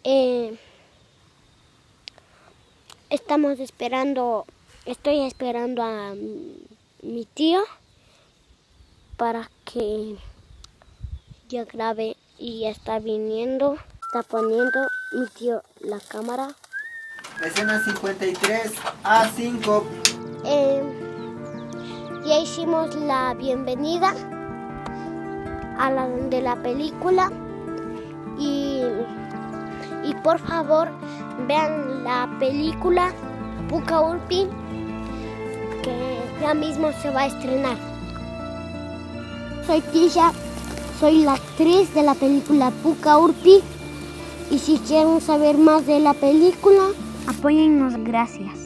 Eh, estoy esperando a mi tío para que yo grabe y ya está viniendo. Está poniendo mi tío la cámara. Escena 53, A5. Ya hicimos la bienvenida de la película y por favor vean la película Pucca Urpi, que ya mismo se va a estrenar. Soy Tisha, soy la actriz de la película Pucca Urpi y si quieren saber más de la película, apóyennos. Gracias.